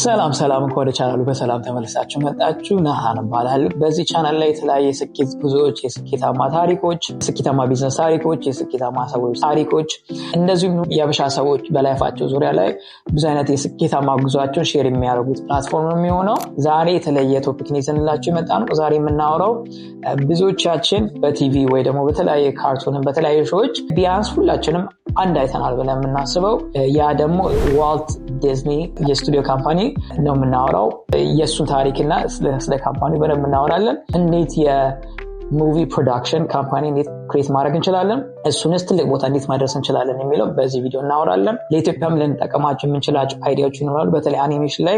ሰላም እንኳን ቻናሉ በሰላም ተመልሳችሁ መጣችሁ። ነሃን ባላል በዚህ ቻናል ላይ የተለያየ ስኬት ጉዞዎች፣ የስኬታማ ታሪኮች፣ የስኬታማ ቢዝነስ ታሪኮች፣ የስኬታማ ሰዎች ታሪኮች እንደዚሁም የአበሻ ሰዎች በላይፋቸው ዙሪያ ላይ ብዙ አይነት የስኬታማ ጉዞአቸውን ሼር የሚያደርጉት ፕላትፎርም ነው የሚሆነው። ዛሬ የተለየ ቶፒክ ይዘንላችሁ የመጣነው ዛሬ የምናወራው ብዙዎቻችን በቲቪ ወይ ደግሞ በተለያየ ካርቱን በተለያየ ሾዎች ቢያንስ ሁላችንም አንድ አይተናል ብለን የምናስበው ያ ደግሞ ዋልት ዲዝኒ የስቱዲዮ ካምፓኒ ነው የምናወራው። የሱ ታሪክና ስለ ካምፓኒው በደንብ እናወራለን። እንዴት የሙቪ ፕሮዳክሽን ካምፓኒ እንዴት ክሬት ማድረግ እንችላለን፣ እሱንስ ትልቅ ቦታ እንዴት ማድረስ እንችላለን የሚለው በዚህ ቪዲዮ እናወራለን። ለኢትዮጵያም ልንጠቀማቸው የምንችላቸው አይዲያዎች ይኖራሉ። በተለይ አኒሜሽን ላይ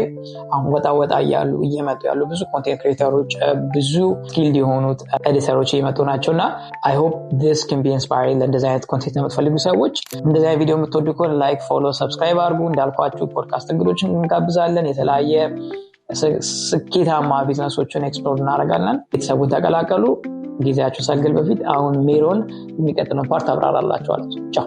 አሁን ወጣ እያሉ እየመጡ ያሉ ብዙ ኮንቴንት ክሬተሮች፣ ብዙ ስኪልድ የሆኑት ኤዲተሮች እየመጡ ናቸውና I hope this can be inspiring ለእንደዚህ አይነት ኮንቴንት የምትፈልጉ ሰዎች። እንደዚህ አይነት ቪዲዮ የምትወዱ ከሆነ ላይክ፣ ፎሎ፣ ሰብስክራይብ አድርጉ። እንዳልኳችሁ ፖድካስት እንግዶችን እንጋብዛለን። የተለያየ ስኬታማ ቢዝነሶችን ኤክስፕሎር እናደርጋለን። ቤተሰቡን ተቀላቀሉ። ጊዜያችሁ ሳይገል በፊት አሁን ሜሮን የሚቀጥለው ፓርት አብራራላችኋለች። ቻው።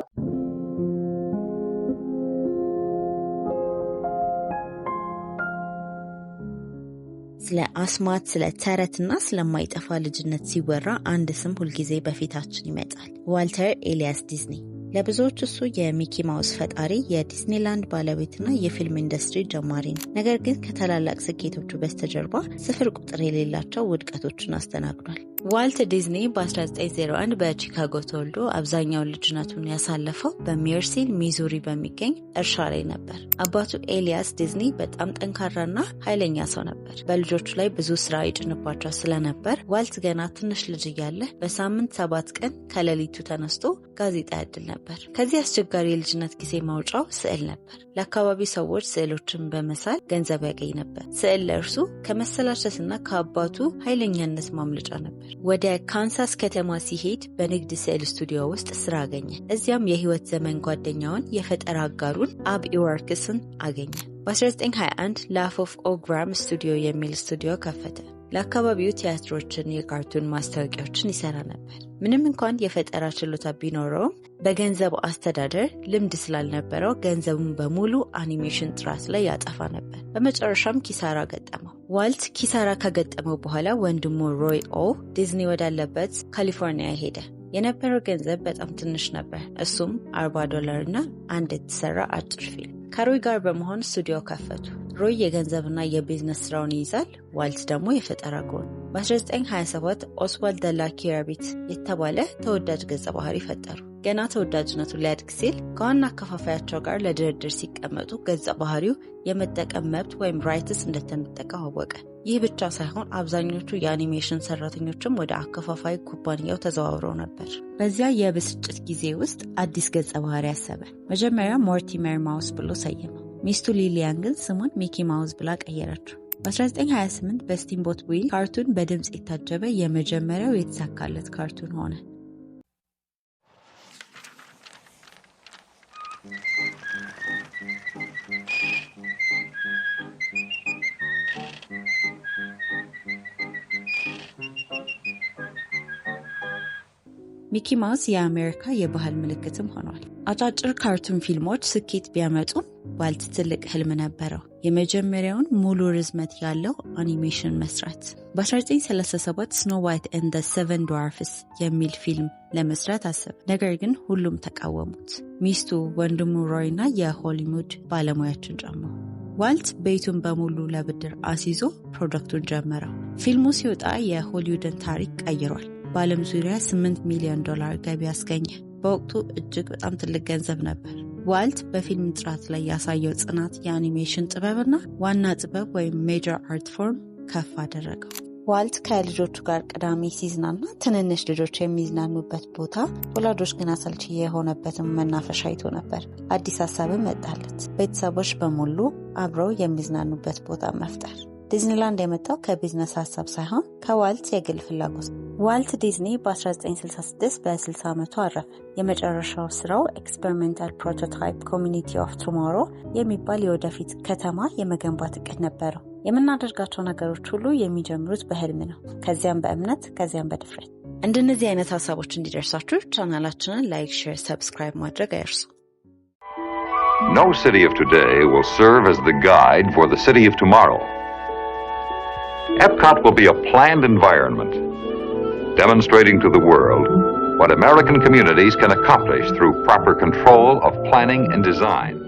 ስለ አስማት፣ ስለ ተረትና ስለማይጠፋ ልጅነት ሲወራ አንድ ስም ሁልጊዜ በፊታችን ይመጣል። ዋልተር ኤሊያስ ዲዝኒ። ለብዙዎች እሱ የሚኪ ማውስ ፈጣሪ፣ የዲዝኒላንድ ባለቤትና የፊልም ኢንዱስትሪ ጀማሪ ነው። ነገር ግን ከታላላቅ ስኬቶቹ በስተጀርባ ስፍር ቁጥር የሌላቸው ውድቀቶችን አስተናግዷል። ዋልት ዲዝኒ በ1901 በቺካጎ ተወልዶ አብዛኛውን ልጅነቱን ያሳለፈው በሜርሲል ሚዙሪ በሚገኝ እርሻ ላይ ነበር። አባቱ ኤሊያስ ዲዝኒ በጣም ጠንካራና ኃይለኛ ሰው ነበር። በልጆቹ ላይ ብዙ ስራ ይጭንባቸው ስለነበር ዋልት ገና ትንሽ ልጅ እያለ በሳምንት 7 ቀን ከሌሊቱ ተነስቶ ጋዜጣ ያድል ነበር። ከዚህ አስቸጋሪ የልጅነት ጊዜ ማውጫው ስዕል ነበር። ለአካባቢ ሰዎች ስዕሎችን በመሳል ገንዘብ ያገኝ ነበር። ስዕል ለእርሱ ከመሰላቸትና ከአባቱ ኃይለኛነት ማምለጫ ነበር። ወደ ካንሳስ ከተማ ሲሄድ በንግድ ስዕል ስቱዲዮ ውስጥ ስራ አገኘ። እዚያም የህይወት ዘመን ጓደኛውን የፈጠራ አጋሩን አብ ኢዋርክስን አገኘ። በ1921 ላፍ ኦፍ ኦግራም ስቱዲዮ የሚል ስቱዲዮ ከፈተ። ለአካባቢው ቲያትሮችን፣ የካርቱን ማስታወቂያዎችን ይሰራ ነበር። ምንም እንኳን የፈጠራ ችሎታ ቢኖረውም በገንዘብ አስተዳደር ልምድ ስላልነበረው ገንዘቡን በሙሉ አኒሜሽን ጥራት ላይ ያጠፋ ነበር። በመጨረሻም ኪሳራ ገጠመው። ዋልት ኪሳራ ከገጠመው በኋላ ወንድሙ ሮይ ኦ ዲዝኒ ወዳለበት ካሊፎርኒያ ሄደ። የነበረው ገንዘብ በጣም ትንሽ ነበር። እሱም $40 እና አንድ የተሰራ አጭር ፊልም። ከሮይ ጋር በመሆን ስቱዲዮ ከፈቱ። ሮይ የገንዘብና የቢዝነስ ስራውን ይይዛል፣ ዋልት ደግሞ የፈጠራ ጎን። በ1927 ኦስዋልድ ዘ ላኪ ራቢት የተባለ ተወዳጅ ገጸ ባህሪ ፈጠሩ። ገና ተወዳጅነቱ ሊያድግ ሲል ከዋና አከፋፋያቸው ጋር ለድርድር ሲቀመጡ ገጸ ባህሪው የመጠቀም መብት ወይም ራይትስ እንደተነጠቀ አወቀ። ይህ ብቻ ሳይሆን አብዛኞቹ የአኒሜሽን ሰራተኞችም ወደ አከፋፋይ ኩባንያው ተዘዋውረው ነበር። በዚያ የብስጭት ጊዜ ውስጥ አዲስ ገጸ ባህሪ ያሰበ። መጀመሪያ ሞርቲመር ማውስ ብሎ ሰየመው። ሚስቱ ሊሊያን ግን ስሙን ሚኪ ማውስ ብላ ቀየረችው። በ1928 በስቲምቦት ዊል ካርቱን በድምፅ የታጀበ የመጀመሪያው የተሳካለት ካርቱን ሆነ። ሚኪ ማውስ የአሜሪካ የባህል ምልክትም ሆኗል። አጫጭር ካርቱን ፊልሞች ስኬት ቢያመጡም ዋልት ትልቅ ህልም ነበረው፣ የመጀመሪያውን ሙሉ ርዝመት ያለው አኒሜሽን መስራት። በ1937 ስኖ ዋይት ኤንድ ዘ ሰቨን ድዋርፍስ የሚል ፊልም ለመስራት አሰበ። ነገር ግን ሁሉም ተቃወሙት፣ ሚስቱ፣ ወንድሙ ሮይ እና የሆሊውድ ባለሙያዎችን ጨምሮ። ዋልት ቤቱን በሙሉ ለብድር አስይዞ ፕሮጀክቱን ጀመረው። ፊልሙ ሲወጣ የሆሊውድን ታሪክ ቀይሯል። በዓለም ዙሪያ $8 ሚሊዮን ገቢ አስገኘ። በወቅቱ እጅግ በጣም ትልቅ ገንዘብ ነበር። ዋልት በፊልም ጥራት ላይ ያሳየው ጽናት የአኒሜሽን ጥበብና ዋና ጥበብ ወይም ሜጀር አርት ፎርም ከፍ አደረገው። ዋልት ከልጆቹ ጋር ቅዳሜ ሲዝናና ትንንሽ ልጆች የሚዝናኑበት ቦታ፣ ወላጆች ግን አሰልቺ የሆነበትን መናፈሻ አይቶ ነበር። አዲስ ሀሳብም መጣለት፣ ቤተሰቦች በሙሉ አብረው የሚዝናኑበት ቦታ መፍጠር። ዲዝኒላንድ የመጣው ከቢዝነስ ሀሳብ ሳይሆን ከዋልት የግል ፍላጎት። ዋልት ዲዝኒ በ1966 በ60 ዓመቱ አረፈ። የመጨረሻው ስራው ኤክስፐሪሜንታል ፕሮቶታይፕ ኮሚኒቲ ኦፍ ቱሞሮ የሚባል የወደፊት ከተማ የመገንባት እቅድ ነበረው። የምናደርጋቸው ነገሮች ሁሉ የሚጀምሩት በህልም ነው፣ ከዚያም በእምነት፣ ከዚያም በድፍረት። እንደነዚህ አይነት ሀሳቦች እንዲደርሳችሁ ቻናላችንን ላይክ፣ ሼር፣ ሰብስክራይብ ማድረግ አይርሱ። No city of today will serve as the guide for the city of tomorrow. Epcot will be a planned environment, demonstrating to the world what American communities can accomplish through proper control of planning and design.